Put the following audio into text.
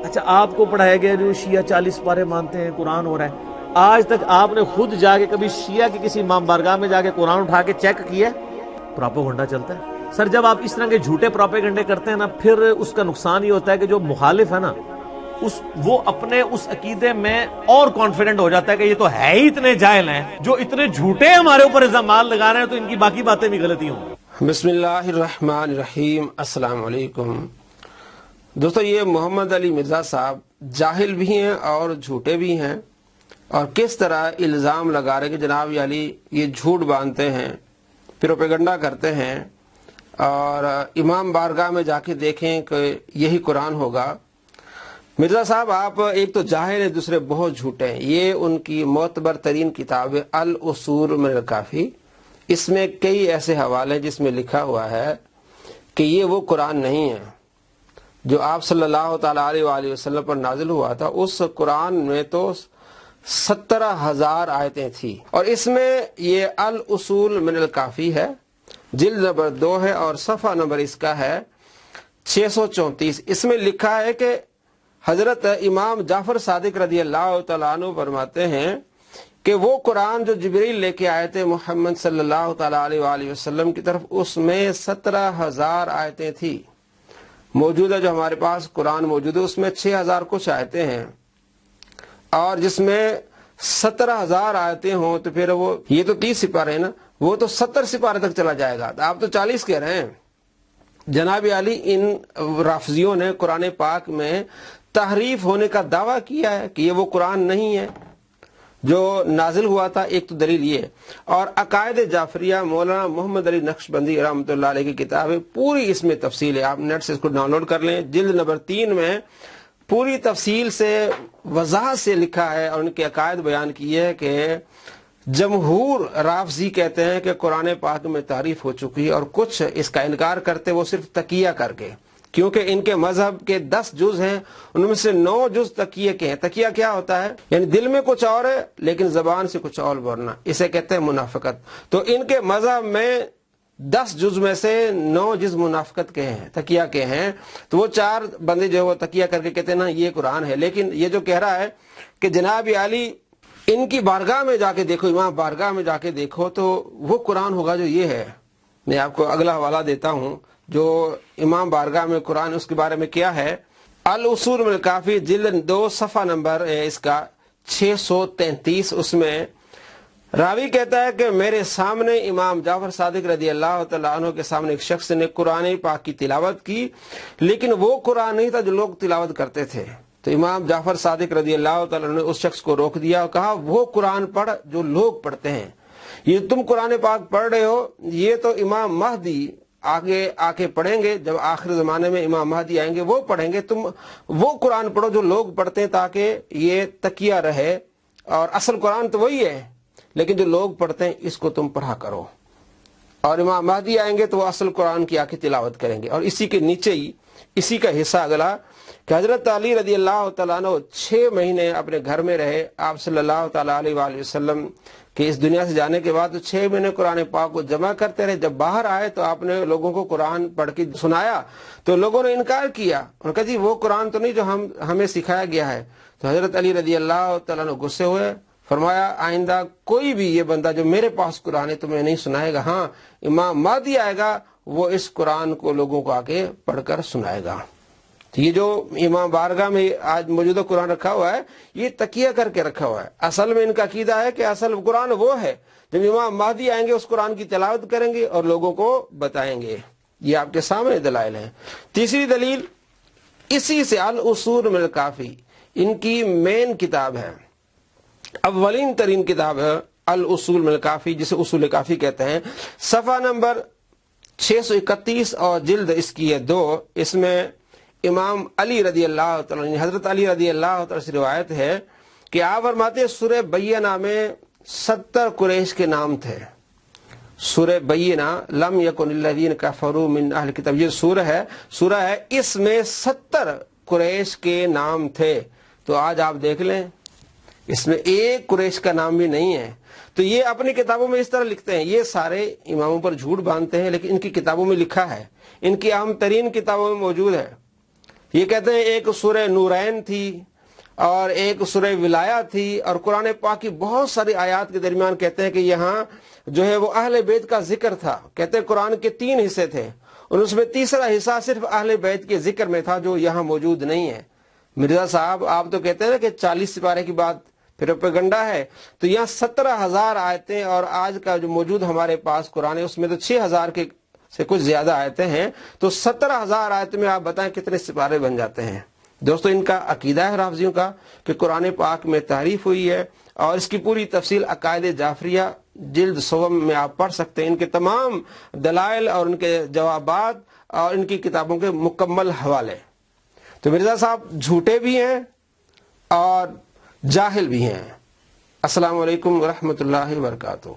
اچھا آپ کو پڑھایا گیا جو شیعہ 40 پارے مانتے ہیں قرآن ہو رہا ہے، آج تک آپ نے خود جا کے کبھی شیعہ کی کسی امام بارگاہ میں جا کے قرآن اٹھا کے چیک کیا ہے؟ پراپوگنڈا چلتا ہے سر. جب آپ اس طرح کے جھوٹے پراپیگنڈے کرتے ہیں نا، پھر اس کا نقصان یہ ہوتا ہے کہ جو مخالف ہے نا وہ اپنے اس عقیدے میں اور کانفیڈنٹ ہو جاتا ہے کہ یہ تو ہے ہی اتنے جاہل ہیں، جو اتنے جھوٹے ہمارے اوپر الزامات لگا رہے ہیں، تو ان کی باقی باتیں بھی غلطی ہوں. بسم اللہ الرحمن الرحیم. السلام علیکم دوستو. یہ محمد علی مرزا صاحب جاہل بھی ہیں اور جھوٹے بھی ہیں، اور کس طرح الزام لگا رہے کہ جناب علی یہ جھوٹ باندھتے ہیں، پروپیگنڈا کرتے ہیں، اور امام بارگاہ میں جا کے دیکھیں کہ یہی قرآن ہوگا. مرزا صاحب آپ ایک تو جاہل ہیں، دوسرے بہت جھوٹے ہیں. یہ ان کی معتبر ترین کتاب ہے الاصول من الکافی. اس میں کئی ایسے حوالے جس میں لکھا ہوا ہے کہ یہ وہ قرآن نہیں ہے جو آپ صلی اللہ تعالیٰ علیہ وآلہ وسلم پر نازل ہوا تھا. اس قرآن میں تو 17,000 آیتیں تھی، اور اس میں یہ الاصول من الکافی ہے، جلد نمبر 2 ہے، اور صفحہ نمبر اس کا ہے 634. اس میں لکھا ہے کہ حضرت امام جعفر صادق رضی اللہ تعالیٰ عنہ فرماتے ہیں کہ وہ قرآن جو جبریل لے کے آئے تھے محمد صلی اللہ تعالیٰ علیہ وآلہ وسلم کی طرف، اس میں 17,000 آیتیں تھی. موجودہ جو ہمارے پاس قرآن موجود ہے اس میں 6,000 کچھ آیتیں ہیں، اور جس میں 17,000 آیتیں ہوں تو پھر وہ یہ تو 30 سپارے ہیں نا، وہ تو 70 سپارے تک چلا جائے گا. آپ تو 40 کہہ رہے ہیں. جناب علی ان رافضیوں نے قرآن پاک میں تحریف ہونے کا دعویٰ کیا ہے کہ یہ وہ قرآن نہیں ہے جو نازل ہوا تھا. ایک تو دلیل یہ، اور عقائد جعفریہ مولانا محمد علی نقشبندی رحمۃ اللہ علیہ کی کتاب ہے، پوری اس میں تفصیل ہے. آپ نیٹ سے اس کو ڈاؤن لوڈ کر لیں. جلد نمبر 3 میں پوری تفصیل سے وضاحت سے لکھا ہے، اور ان کے عقائد بیان کیے ہے کہ جمہور رافضی کہتے ہیں کہ قرآن پاک میں تعریف ہو چکی ہے، اور کچھ اس کا انکار کرتے وہ صرف تقیہ کر کے، کیونکہ ان کے مذہب کے 10 جز ہیں، ان میں سے 9 جز تقیہ کے ہیں. تقیہ کیا ہوتا ہے؟ یعنی دل میں کچھ اور ہے لیکن زبان سے کچھ اور بولنا، اسے کہتے ہیں منافقت. تو ان کے مذہب میں 10 جز میں سے 9 جز منافقت کے ہیں، تقیہ کے ہیں. تو وہ 4 بندے جو ہے وہ تقیہ کر کے کہتے ہیں نا یہ قرآن ہے. لیکن یہ جو کہہ رہا ہے کہ جناب علی ان کی بارگاہ میں جا کے دیکھو، امام بارگاہ میں جا کے دیکھو تو وہ قرآن ہوگا جو یہ ہے. میں آپ کو اگلا حوالہ دیتا ہوں جو امام بارگاہ میں قرآن، اس کے بارے میں کیا ہے. الاصول من الکافی جلد 2 صفحہ نمبر اس کا 633. اس میں راوی کہتا ہے کہ میرے سامنے امام جعفر صادق رضی اللہ تعالیٰ عنہ کے سامنے ایک شخص نے قرآن پاک کی تلاوت کی، لیکن وہ قرآن نہیں تھا جو لوگ تلاوت کرتے تھے. تو امام جعفر صادق رضی اللہ تعالیٰ عنہ نے اس شخص کو روک دیا اور کہا وہ قرآن پڑھ جو لوگ پڑھتے ہیں. یہ تم قرآن پاک پڑھ رہے ہو، یہ تو امام مہدی آگے آ کے پڑھیں گے، جب آخر زمانے میں امام مہدی آئیں گے وہ پڑھیں گے. تم وہ قرآن پڑھو جو لوگ پڑھتے ہیں تاکہ یہ تقیہ رہے، اور اصل قرآن تو وہی ہے لیکن جو لوگ پڑھتے ہیں اس کو تم پڑھا کرو، اور امام مہدی آئیں گے تو وہ اصل قرآن کی آ کے تلاوت کریں گے. اور اسی کے نیچے ہی اسی کا حصہ اگلا کہ حضرت علی رضی اللہ تعالیٰ عنہ 6 مہینے اپنے گھر میں رہے. آپ صلی اللہ تعالیٰ علیہ وآلہ وسلم کہ اس دنیا سے جانے کے بعد 6 مہینے قرآن پاک کو جمع کرتے رہے. جب باہر آئے تو آپ نے لوگوں کو قرآن پڑھ کے سنایا تو لوگوں نے انکار کیا. انہوں نے کہا جی وہ قرآن تو نہیں جو ہمیں سکھایا گیا ہے. تو حضرت علی رضی اللہ تعالیٰ عنہ غصے ہوئے، فرمایا آئندہ کوئی بھی یہ بندہ جو میرے پاس قرآن ہے تمہیں نہیں سنائے گا. ہاں امام مہدی آئے گا وہ اس قرآن کو لوگوں کو آگے پڑھ کر سنائے گا. تو یہ جو امام بارگاہ میں آج موجودہ قرآن رکھا ہوا ہے یہ تقیہ کر کے رکھا ہوا ہے. اصل میں ان کا عقیدہ ہے کہ اصل قرآن وہ ہے، جب امام مہدی آئیں گے اس قرآن کی تلاوت کریں گے اور لوگوں کو بتائیں گے. یہ آپ کے سامنے دلائل ہیں. تیسری دلیل اسی سے الاصول من الکافی ان کی مین کتاب ہے، اولین ترین کتاب ہے الاصول من الکافی، جسے اصول کافی کہتے ہیں. صفحہ نمبر 631 اور جلد اس کی ہے 2. اس میں امام علی رضی اللہ تعالیٰ حضرت علی رضی اللہ تعالیٰ سے روایت ہے کہ آپ فرماتے ہیں سورہ بینہ میں 70 قریش کے نام تھے. سورہ بینہ لم یکن الذین کفروا من اہل کتاب، یہ سورہ ہے اس میں 70 قریش کے نام تھے. تو آج آپ دیکھ لیں اس میں ایک قریش کا نام بھی نہیں ہے. تو یہ اپنی کتابوں میں اس طرح لکھتے ہیں. یہ سارے اماموں پر جھوٹ باندھتے ہیں لیکن ان کی کتابوں میں لکھا ہے، ان کی اہم ترین کتابوں میں موجود ہے. یہ کہتے ہیں ایک سورہ نورین تھی اور ایک سورہ ولایہ تھی، اور قرآن پاک کی بہت ساری آیات کے درمیان کہتے ہیں کہ یہاں جو ہے وہ اہل بیت کا ذکر تھا۔ کہتے ہیں قرآن کے 3 حصے تھے اور اس میں تیسرا حصہ صرف اہل بیت کے ذکر میں تھا جو یہاں موجود نہیں ہے۔ مرزا صاحب آپ تو کہتے ہیں نا کہ 40 سپارے کی بات پروپیگنڈا ہے، تو یہاں 17,000 آیتیں، اور آج کا جو موجود ہمارے پاس قرآن ہے اس میں تو 6,000 کے سے کچھ زیادہ آیتیں ہیں، تو 17,000 آیتیں میں آپ بتائیں کتنے سپارے بن جاتے ہیں۔ دوستو ان کا عقیدہ ہے رافضیوں کا کہ قرآن پاک میں تعریف ہوئی ہے، اور اس کی پوری تفصیل عقائد جعفریہ جلد 100 میں آپ پڑھ سکتے ہیں۔ ان کے تمام دلائل اور ان کے جوابات اور ان کی کتابوں کے مکمل حوالے۔ تو مرزا صاحب جھوٹے بھی ہیں اور جاہل بھی ہیں۔ السلام علیکم ورحمۃ اللہ وبرکاتہ۔